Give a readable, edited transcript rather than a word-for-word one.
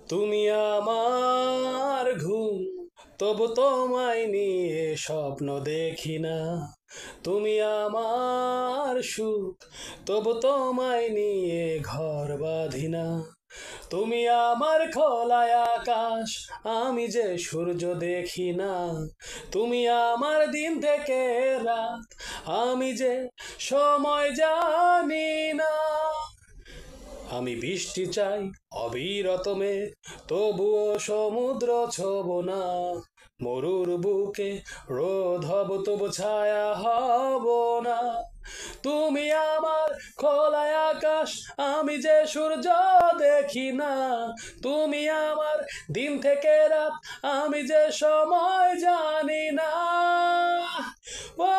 তুমি আমার ঘুম, তবু তোমায় নিয়ে স্বপ্ন দেখি না। তুমি আমার সুখ, তবু তোমায় নিয়ে ঘর বাঁধি না। তুমি আমার খোলা আকাশ, আমি যে সূর্য দেখি না। তুমি আমার দিন থেকে রাত, আমি যে সময় জানি না। আমি বৃষ্টি চাই অবিরত মেঘ, তবুও সমুদ্র ছোব না। মরুর বুকে রোদ হব, তবু ছায়া হব না। তুমি আমার খোলা আকাশ, আমি যে সূর্য দেখি না। তুমি আমার দিন থেকে রাত, আমি যে সময় জানি না। ও